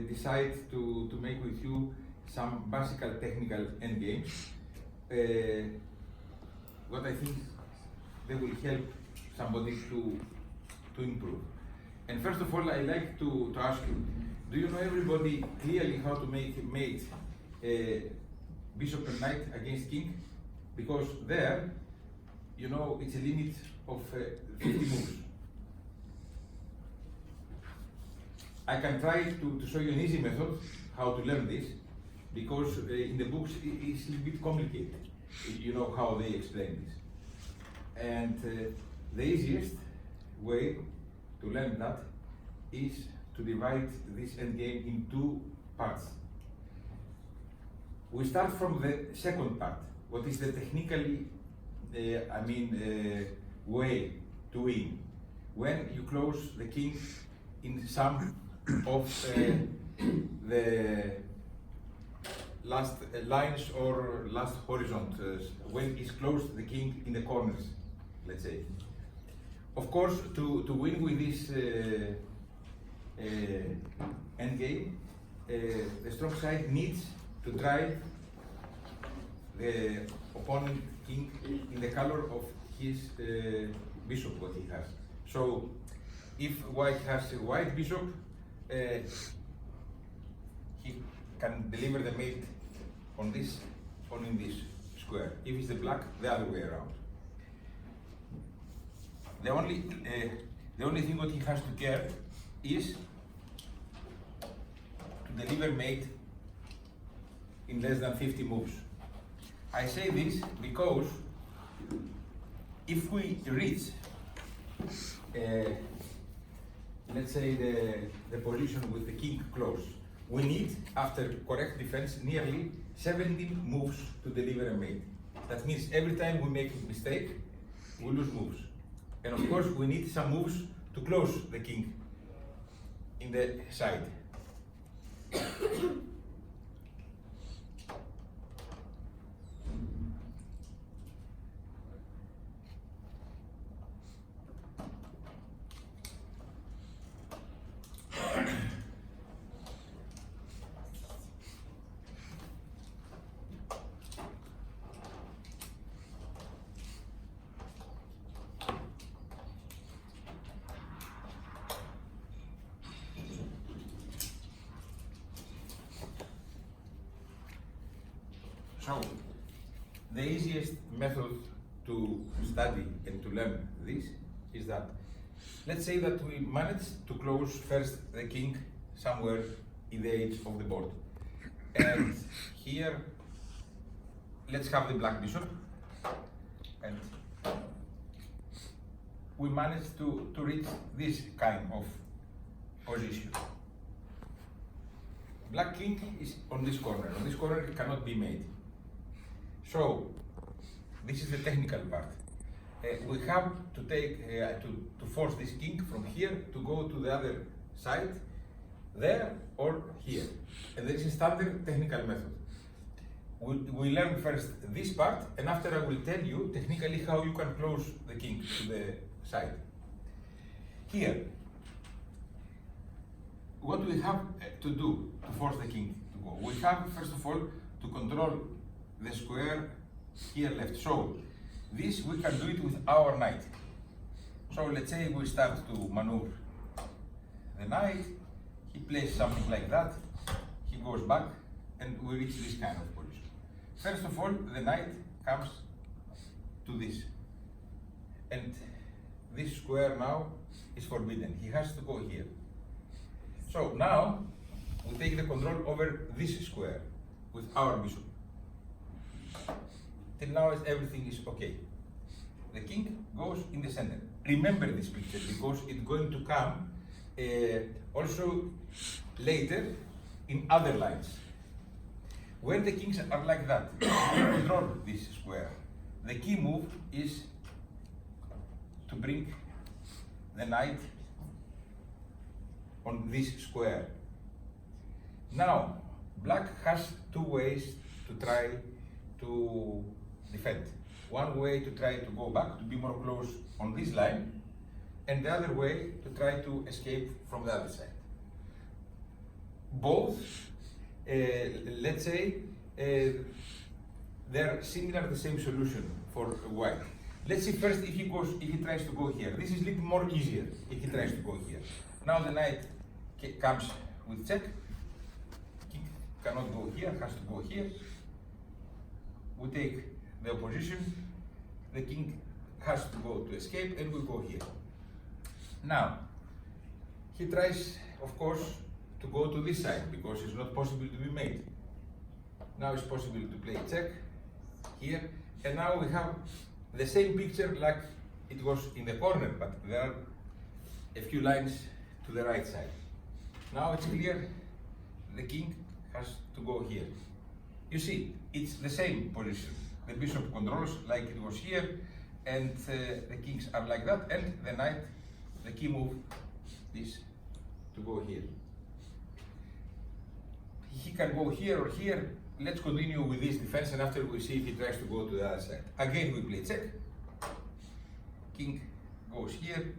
decide to make with you some basic technical endgames. What I think they will help somebody to improve. And first of all, I like to ask you, do you know everybody clearly how to make mate bishop and knight against king? Because there, you know, it's a limit of 50 moves. I can try to show you an easy method how to learn this, because in the books it's a little bit complicated. You know how they explain this. And the easiest way to learn that is to divide this endgame in two parts. We start from the second part, what is the technically, way to win. When you close the king in some of the last lines or last horizon, when it's closed the king in the corners, let's say. Of course, to win with this endgame, the strong side needs to drive the opponent king in the color of his bishop, what he has. So, if white has a white bishop, he can deliver the mate on this, or in this square. If it's the black, the other way around. The only thing what he has to care is to deliver mate in less than 50 moves. I say this because if we reach, let's say the position with the king close, we need, after correct defense, nearly 17 moves to deliver a mate. That means every time we make a mistake, we lose moves. And of course, we need some moves to close the king in the side. So, the easiest method to study and to learn this is that, let's say that we manage to close first the king somewhere in the edge of the board. And here, let's have the black bishop. And we manage to reach this kind of position. Black king is on this corner. On this corner it cannot be made. So, this is the technical part. We have to take, to force this king from here to go to the other side, there or here. And there is a standard technical method. We learn first this part, and after I will tell you technically how you can close the king to the side. Here, what we have to do to force the king to go? We have, first of all, to control the square here left. So this we can do it with our knight. So let's say we start to maneuver the knight, he plays something like that, he goes back, and we reach this kind of position. First of all, the knight comes to this, and this square now is forbidden, he has to go here. So now we take the control over this square with our bishop. Till now everything is okay. The king goes in the center. Remember this picture because it's going to come also later in other lines. When the kings are like that, you control this square. The key move is to bring the knight on this square. Now, black has two ways to try to defend. One way to try to go back, to be more close on this line, and the other way to try to escape from the other side. both, let's say, they're similar, the same solution for white. Let's see first if he tries to go here. This is a little more easier if he tries to go here. Now the knight comes with check. King cannot go here, has to go here. We take the opposition. The king has to go to escape, and we go here. Now, he tries, of course, to go to this side because it's not possible to be made. Now it's possible to play check here, and now we have the same picture like it was in the corner, but there are a few lines to the right side. Now it's clear the king has to go here. You see, it's the same position. The bishop controls like it was here, and the kings are like that, and the knight, the key move is to go here. He can go here or here. Let's continue with this defense, and after we see if he tries to go to the other side. Again, we play check. King goes here.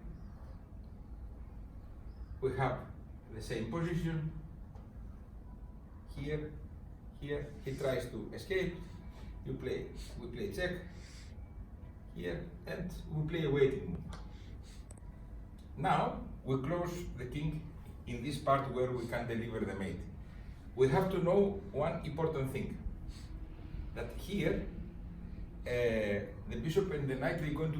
We have the same position. Here, here. He tries to escape. We play check. Here, and we play a waiting move. Now we close the king in this part where we can deliver the mate. We have to know one important thing, that here the bishop and the knight, they're going to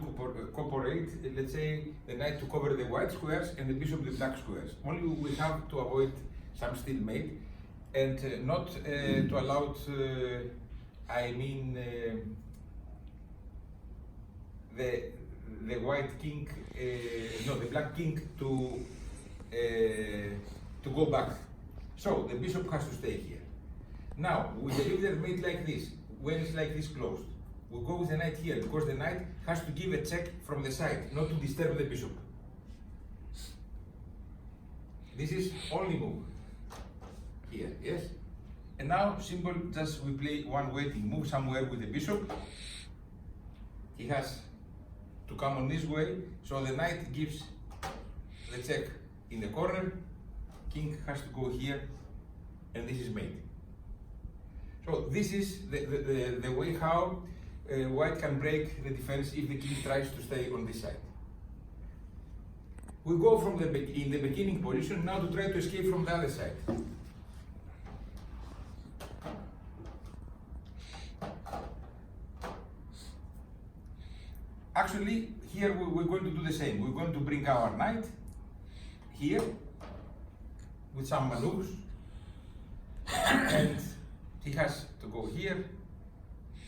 cooperate, let's say the knight to cover the white squares and the bishop the black squares. Only we have to avoid some stalemate and not to allow, the white king, the black king to go back. So the bishop has to stay here. Now we deliver the mate like this. When it's like this closed, we go with the knight here because the knight has to give a check from the side, not to disturb the bishop. This is only move here, yes? And now simple, just we play one waiting move somewhere with the bishop. He has to come on this way, so the knight gives the check in the corner. King has to go here, and this is mate. So this is the way how white can break the defense if the king tries to stay on this side. We go from in the beginning position now to try to escape from the other side. Actually, here we're going to do the same. We're going to bring our knight here with some maneuvers, and he has to go here,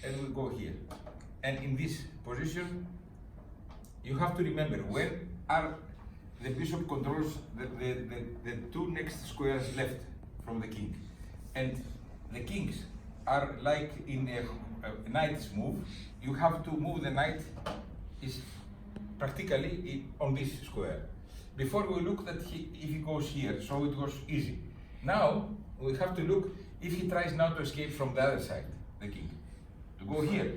and we'll go here. And in this position, you have to remember when the bishop controls the two next squares left from the king, and the kings are like in a knight's move. You have to move the knight is practically on this square. Before we look that if he goes here, so it was easy. Now we have to look if he tries now to escape from the other side, the king, to go here.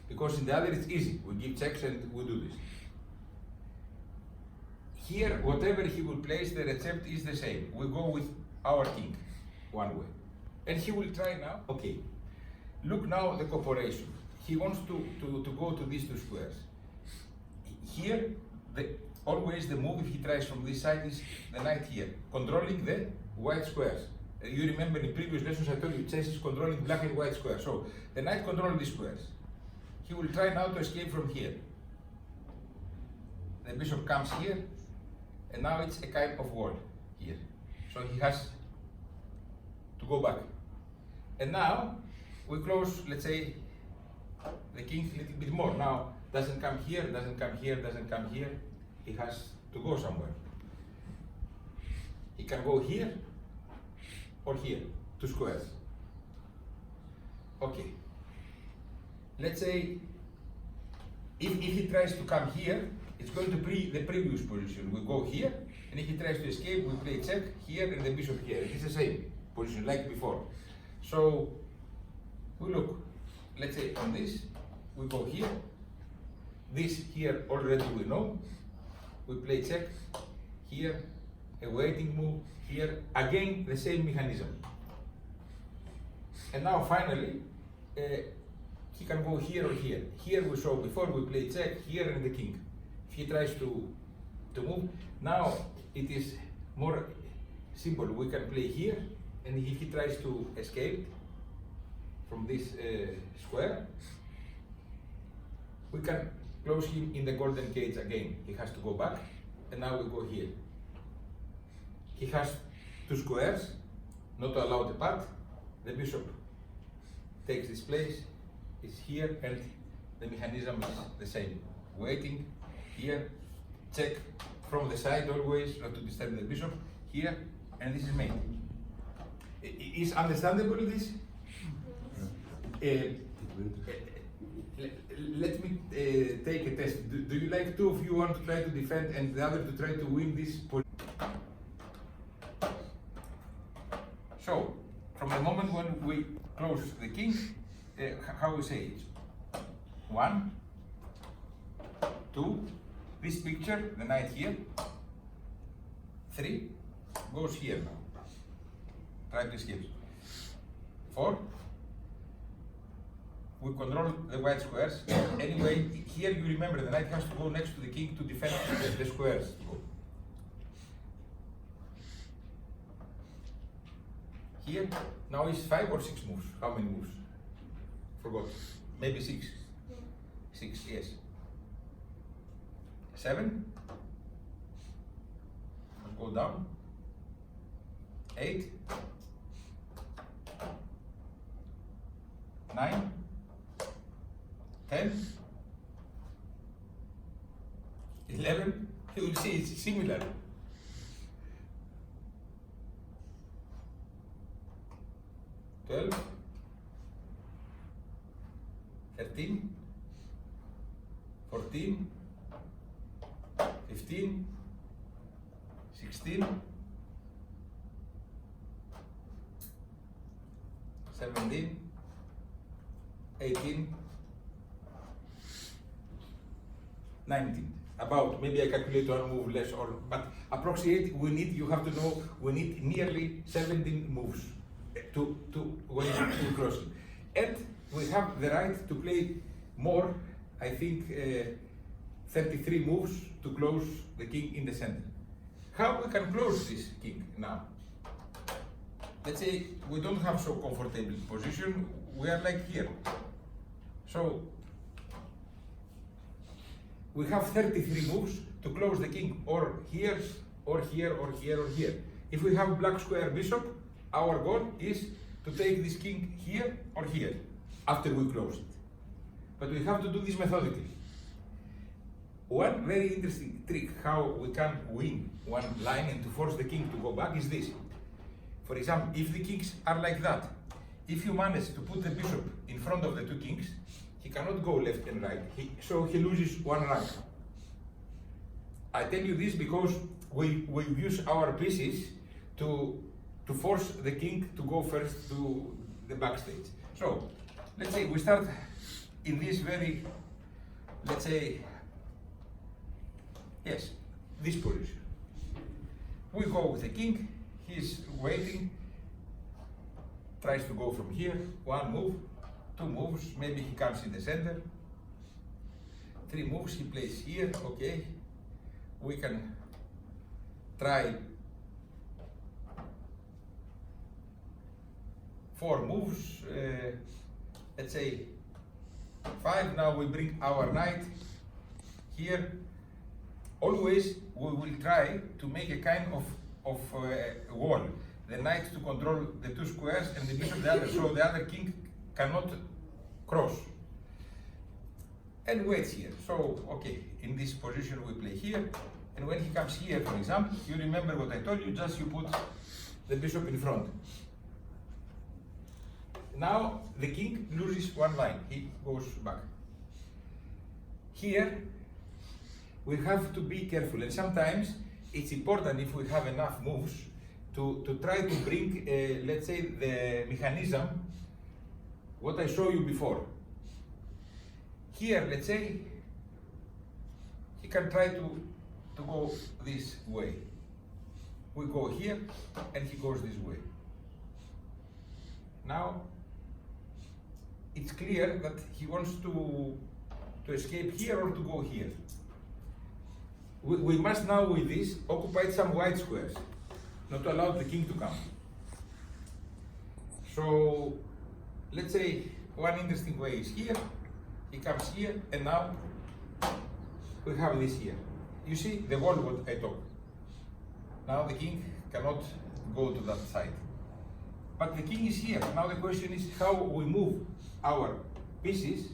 Because in the other it's easy. We give checks and we do this. Here, whatever he will place, the recipe is the same. We go with our king one way. And he will try now. Okay. Look now the cooperation. He wants to go to these two squares. Here, always the move, if he tries from this side, is the knight here, controlling the white squares. You remember in previous lessons I told you chess is controlling black and white squares. So the knight controls these squares. He will try now to escape from here. The bishop comes here, and now it's a kind of wall here. So he has to go back. And now we close, let's say, the king a little bit more. Now doesn't come here, doesn't come here, doesn't come here. He has to go somewhere. He can go here or here, two squares. Okay. Let's say if he tries to come here, it's going to be the previous position. We go here, and if he tries to escape, we play check here and the bishop here. It's the same position like before. So we look, let's say on this, we go here. This here already we know. We play check here, a waiting move, here, again the same mechanism. And now finally, he can go here or here. Here we saw before we play check, here and the king. If he tries to move, now it is more simple. We can play here, and if he tries to escape from this square, we can close him in the golden cage again. He has to go back, and now we go here. He has two squares, not to allow the path. The bishop takes this place, is here, and the mechanism is the same. Waiting, here, check from the side always, not to disturb the bishop, here, and this is mate. Is understandable this? Let me take a test. Do you like two of you want to try to defend and the other to try to win this position? So, from the moment when we close the king, how we say it? 1, 2, this picture, the knight here, 3, goes here now. Try to escape. 4, we control the white squares. Anyway, here you remember the knight has to go next to the king to defend the squares. Here, now is 5 or 6 moves. How many moves? Forgot. Maybe 6. 6, yes. 7. Go down. 8. 9. 10. 11. You will see it's similar. 12, 13, 14, 15, 16, 17, 18, 19. About, maybe I calculate one move less, or but approximate. You have to know, we need nearly 17 moves when you close it. And we have the right to play more, I think 33 moves to close the king in the center. How we can close this king now? Let's say we don't have so comfortable position, we are like here. So we have 33 moves to close the king, or here, or here, or here, or here. If we have black square bishop, our goal is to take this king here or here after we close it. But we have to do this methodically. One very interesting trick how we can win one line and to force the king to go back is this. For example, if the kings are like that, if you manage to put the bishop in front of the two kings, he cannot go left and right, so he loses one rank. I tell you this because we use our pieces to force the king to go first to the backstage. So, let's say we start in this very, let's say, yes, this position. We go with the king, he's waiting, tries to go from here, 1 move, 2 moves, maybe he comes in the center, 3 moves, he plays here, okay. We can try 4 moves, let's say 5. Now we bring our knight here. Always we will try to make a kind of wall. The knight to control the 2 squares and the bishop the other, so the other king cannot cross. And waits here. So, okay, in this position we play here. And when he comes here, for example, you remember what I told you, just you put the bishop in front. Now the king loses 1 line, he goes back. Here we have to be careful, and sometimes it's important, if we have enough moves, to try to bring, let's say, the mechanism, what I showed you before. Here, let's say, he can try to go this way. we go here, and he goes this way. Now, it's clear that he wants to escape here or to go here. We must now, with this, occupy some white squares, not to allow the king to come. So, let's say one interesting way is here, he comes here, and now we have this here. You see the wall what I talked. Now the king cannot go to that side. But the king is here. Now the question is how we move our pieces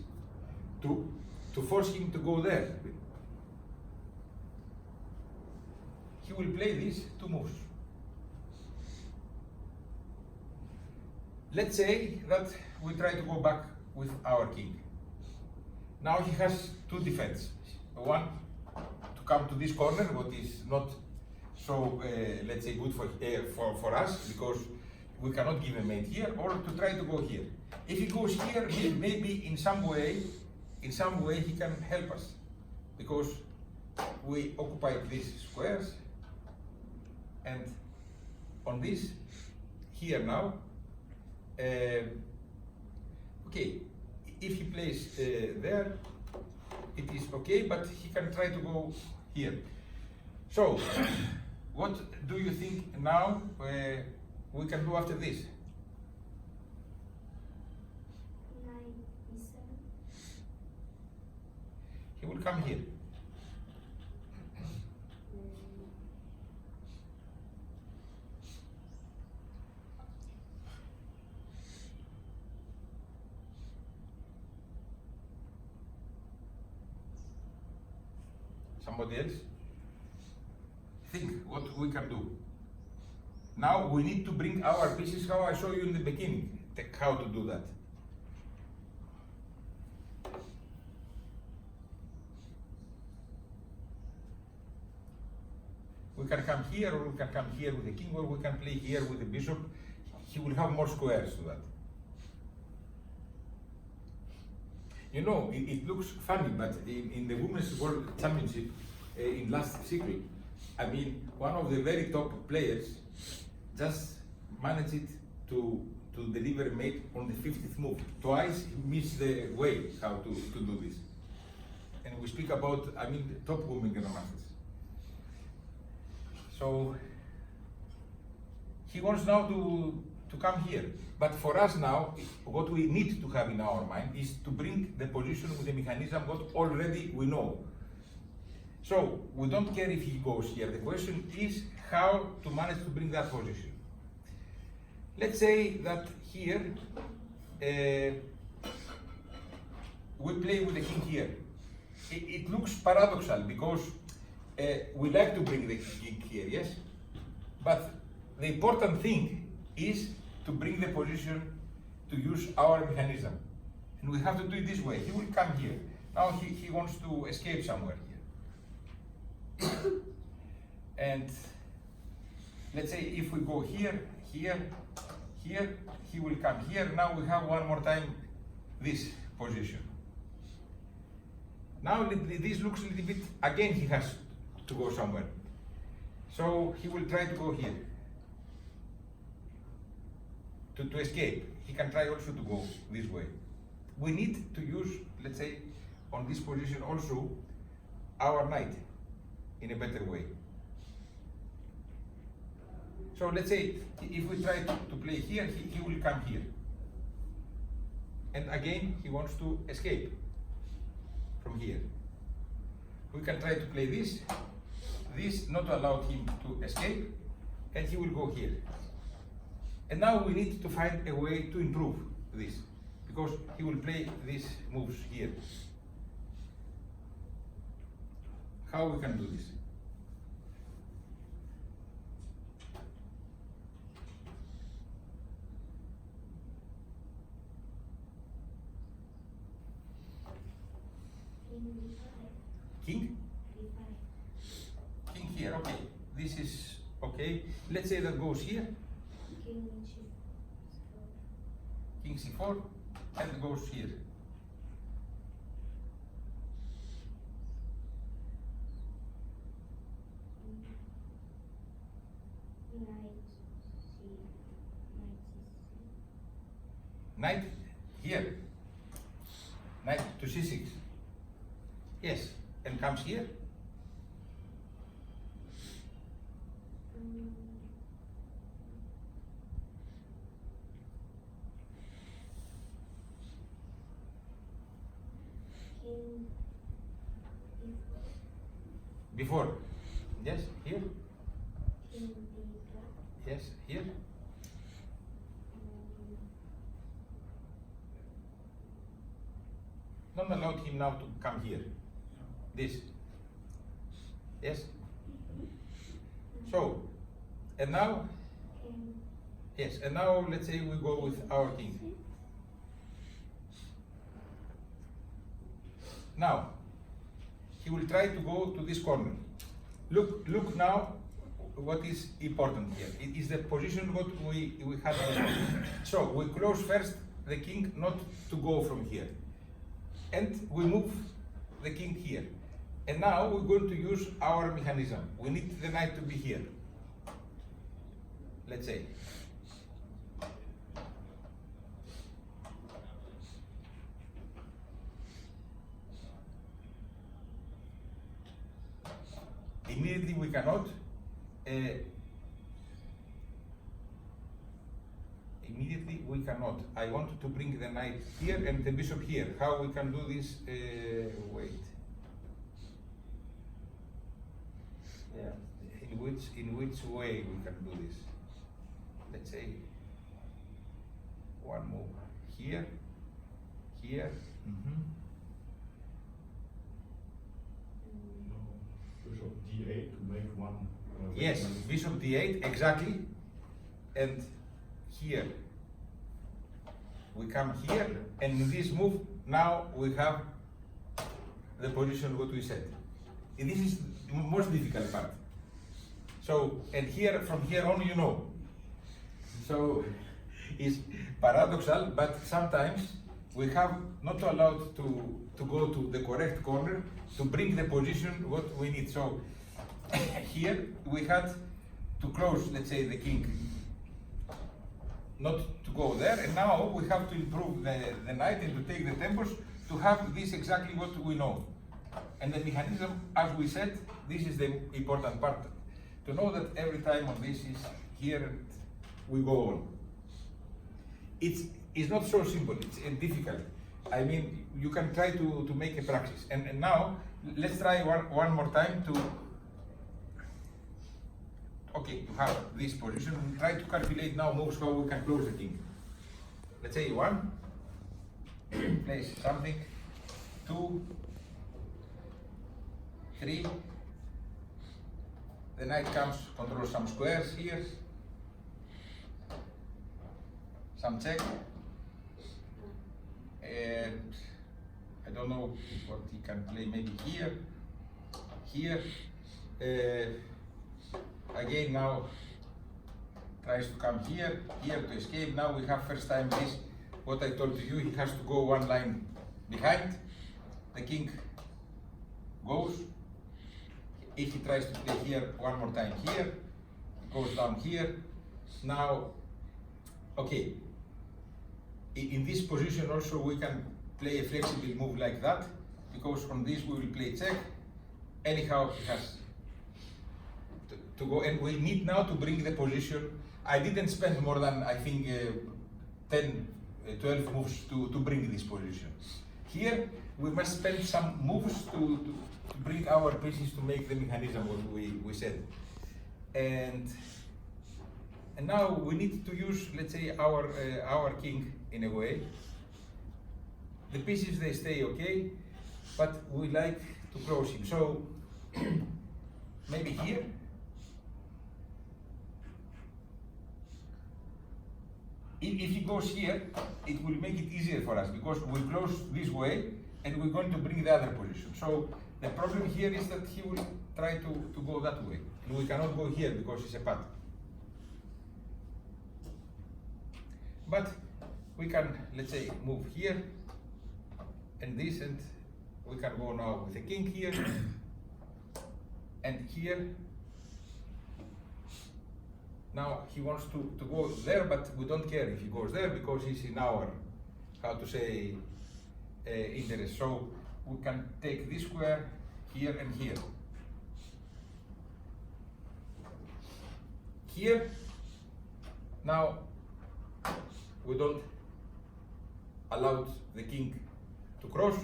to force him to go there. He will play these two moves. Let's say that we try to go back with our king. Now he has two defenses. One, to come to this corner, what is not so, let's say, good for us, because we cannot give a mate here, or to try to go here. If he goes here, maybe in some way he can help us, because we occupy these squares, and on this, here now, okay, if he plays there, it is okay, but he can try to go here. So, what do you think now we can do after this? Knight e7. He will come here. Somebody else? Think what we can do. Now we need to bring our pieces, how I showed you in the beginning, how to do that. We can come here, or we can come here with the king, or we can play here with the bishop. He will have more squares to that. You know, it looks funny, but in the Women's World Championship in last cycle, I mean, one of the very top players just managed it to deliver a mate on the 50th move. Twice he missed the way how to do this. And we speak about, I mean, top women grandmasters. So he wants now to come here. But for us now, what we need to have in our mind is to bring the position with the mechanism what already we know. So we don't care if he goes here. The question is how to manage to bring that position. Let's say that here we play with the king here. It looks paradoxal because we like to bring the king here, yes? But the important thing is to bring the position to use our mechanism. And we have to do it this way. He will come here. Now he wants to escape somewhere here. And let's say if we go here, here, here, he will come here. Now we have one more time this position. Now this looks a little bit, again he has to go somewhere. So he will try to go here. To escape. He can try also to go this way. We need to use, let's say, on this position also, our knight in a better way. So let's say, if we try to play here, he will come here. And again, he wants to escape from here. We can try to play this not to allow him to escape, and he will go here. And now we need to find a way to improve this, because he will play these moves here. How we can do this? King? King here, okay. This is okay. Let's say that goes here. King c4, and goes here. Knight here. Knight to c6. Yes, and comes here. King Before. Yes, here. King B Yes, here. Don't allow him now to come here. This. Yes. So, and now, King yes, and now let's say we go with our king. Now, he will try to go to this corner. Look now what is important here. It is the position what we had before. So we close first the king not to go from here. And we move the king here. And now we're going to use our mechanism. We need the knight to be here. Let's say. Immediately we cannot. Immediately we cannot. I want to bring the knight here and the bishop here. How we can do this? Wait. Yeah. In which way we can do this? Let's say one move here, here. Bishop d8 to make one. Yes, bishop d8 exactly, and here we come here, and in this move now we have the position what we said. And this is the most difficult part. So, and here from here on you know. So it's paradoxal, but sometimes we have not allowed to go to the correct corner to bring the position what we need. So here we had to close, let's say, the king, not to go there, and now we have to improve the knight and to take the tempos to have this exactly what we know. And the mechanism, as we said, this is the important part. To know that every time on this is here and we go on. It's not so simple, it's difficult. I mean, you can try to make a practice. And now, let's try one more time to have this position. Try to calculate now moves how we can close the king. Let's say 1, place something, 2, 3, the knight comes, controls some squares here, some check, and I don't know what he can play, maybe here, here, again now tries to come here, here to escape. Now we have first time this, what I told you, he has to go one line behind, the king goes. If he tries to play here one more time here, he goes down here. Now, okay, in this position also we can play a flexible move like that, because from this we will play check. Anyhow, he has to go, and we need now to bring the position. I didn't spend more than, I think, 10, 12 moves to bring this position. Here, we must spend some moves to bring our pieces to make the mechanism what we said. And now we need to use, let's say, our king in a way. The pieces, they stay okay, but we like to close him. So maybe here. If he goes here, it will make it easier for us because we close this way and we're going to bring the other position. So the problem here is that he will try to go that way. And we cannot go here because it's a path. But we can, let's say, move here and this, and we can go now with the king here and here. Now he wants to go there, but we don't care if he goes there because he's in our how to say, interest. So we can take this square here and here. Here, now we don't allow the king to cross.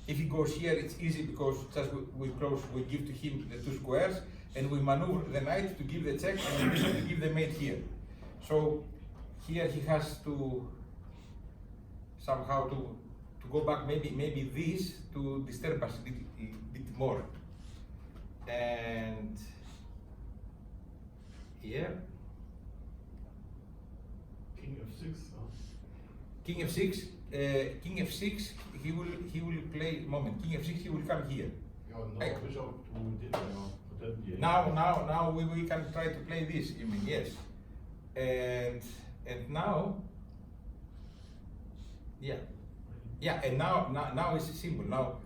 If he goes here, it's easy because just we close, we give to him the two squares, and we maneuver the knight to give the check and the bishop to give the mate here. So here he has to somehow to go back, maybe this to disturb us a bit more. And here, King f6. King f6. King f6. He will play moment. King f6. He will come here. Ja, no, bishop to d8. But then d8. Now we can try to play this. You mean yes? And now, yeah. And now it's simple. Now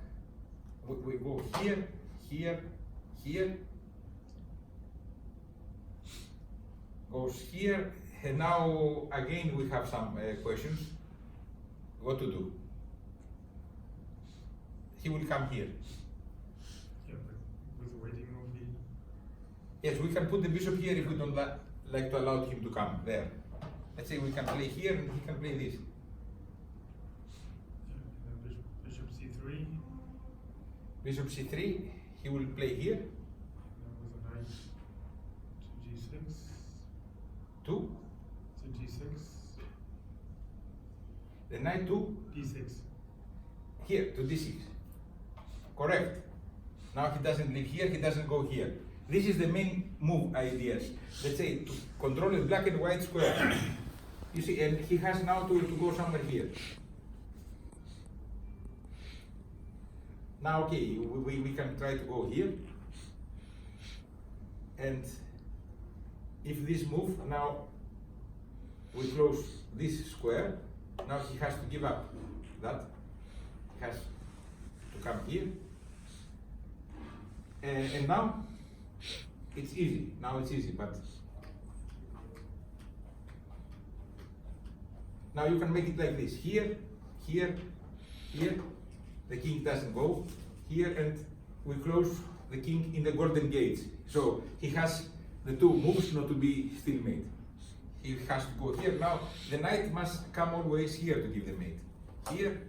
we go here, here. Goes here, and now again we have some questions. What to do? He will come here. Yeah, but with the waiting move, Yes, we can put the bishop here if we don't like to allow him to come there. Let's say we can play here and he can play this. bishop c3. Bishop c3, he will play here. With a knight to g6. 2. To g6. The knight to d6. here, to d6. Correct. Now he doesn't live here, he doesn't go here. This is the main move ideas. Let's say to control the black and white square. You see, and he has now to go somewhere here. Now, okay, we can try to go here. And if this move, now we close this square, now he has to give up that. He has to come here. And now it's easy. Now it's easy, but now you can make it like this. Here, here, here. The king doesn't go. Here, and we close the king in the golden gates. So he has the two moves not to be still made. He has to go here. Now the knight must come always here to give the mate. Here,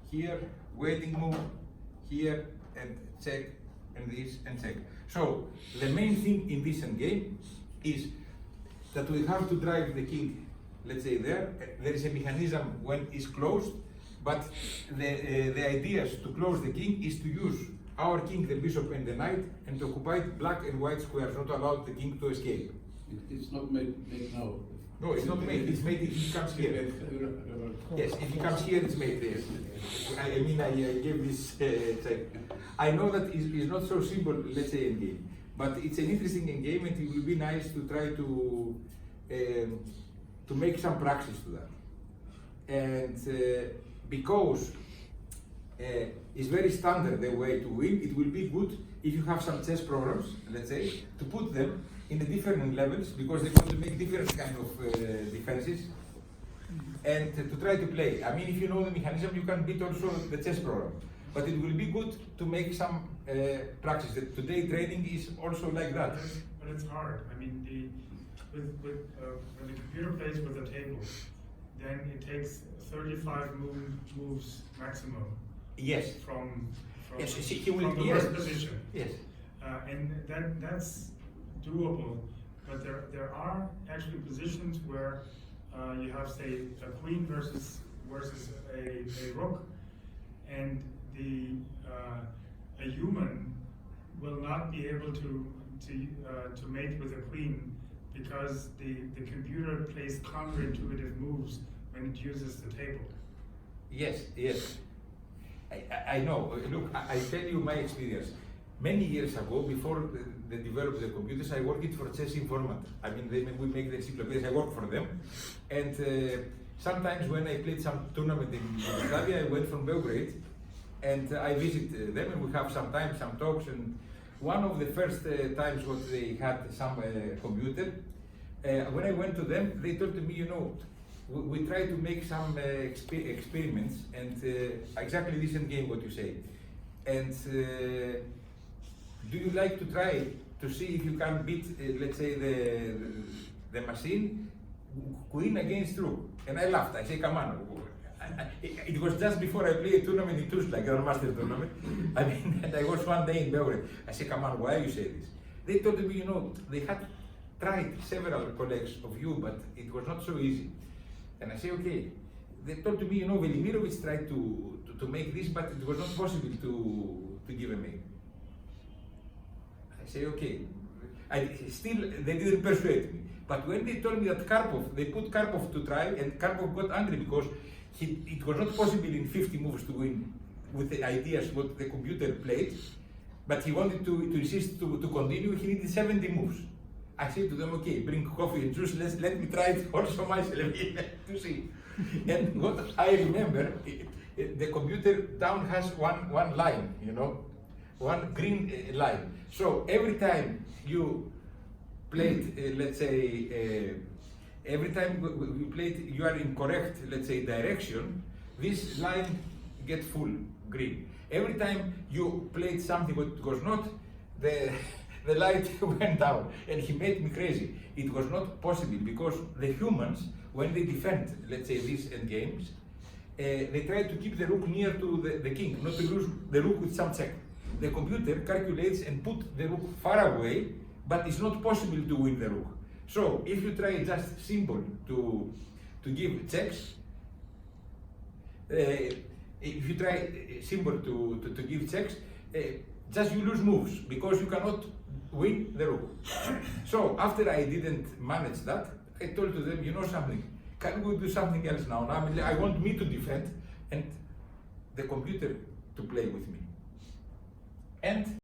here, waiting move, here, and check, and this, and check. So the main thing in this endgame is that we have to drive the king, let's say there. There is a mechanism when it's closed, but the idea to close the king is to use our king, the bishop, and the knight, and to occupy black and white squares, not to allow the king to escape. It's not made now. No, it's not made. It's made if he comes here. Yes, if he comes here, it's made. Yes. I mean, I gave this check. I know that it's not so simple, let's say, in game, but it's an interesting game, and it will be nice to try to make some practice to that. And because it's very standard the way to win, it will be good if you have some chess programs, let's say, to put them in the different levels, because they're going to make different kind of defenses, and to try to play. I mean, if you know the mechanism, you can beat also the chess program. But it will be good to make some practice. Today training is also like that. But it's hard. I mean, when the computer plays with the table, then it takes 35 moves maximum. Yes. From Yes, he will, from the yes. worst position. Yes. And that's doable, but there are actually positions where you have, say, a queen versus a rook, and a human will not be able to mate with a queen because the computer plays counterintuitive moves when it uses the table. Yes, yes. I know. Look, I tell you my experience. Many years ago, before they developed the computers, I worked for Chess Informant. I mean, we make the encyclopedias. I work for them, and sometimes when I played some tournament in Yugoslavia, I went from Belgrade, and I visit them, and we have some talks. And one of the first times what they had some computer, when I went to them, they told me, you know, we try to make some experiments and exactly this endgame what you say. And do you like to try to see if you can beat, let's say, the machine, queen against rook? And I laughed. I say, come on. It was just before I played a tournament in Tuzla, like a master tournament. I mean, and I was one day in Belgrade. I said, come on, why you say this? They told me, you know, they had tried several colleagues of you, but it was not so easy. And I say, okay. They told me, you know, Velimirovic tried to make this, but it was not possible to give a make. I say, okay. Still, they didn't persuade me. But when they told me that Karpov, they put Karpov to try, and Karpov got angry because it was not possible in 50 moves to win with the ideas what the computer played, but he wanted to insist to continue, he needed 70 moves. I said to them, okay, bring coffee and juice, let me try it also myself to see. And what I remember, the computer down has one line, you know, one green line. So every time you played, let's say, every time we played, you are in correct, let's say, direction, this line gets full green. Every time you played something that was not, the light went down, and he made me crazy. It was not possible because the humans, when they defend, let's say, these endgames, they try to keep the rook near to the king, not to lose the rook with some check. The computer calculates and put the rook far away, but it's not possible to win the rook. So if you try just simple to give checks, if you try simple to give checks, just you lose moves because you cannot win the rook. So after I didn't manage that, I told to them, you know something, can we do something else now? I want me to defend and the computer to play with me. And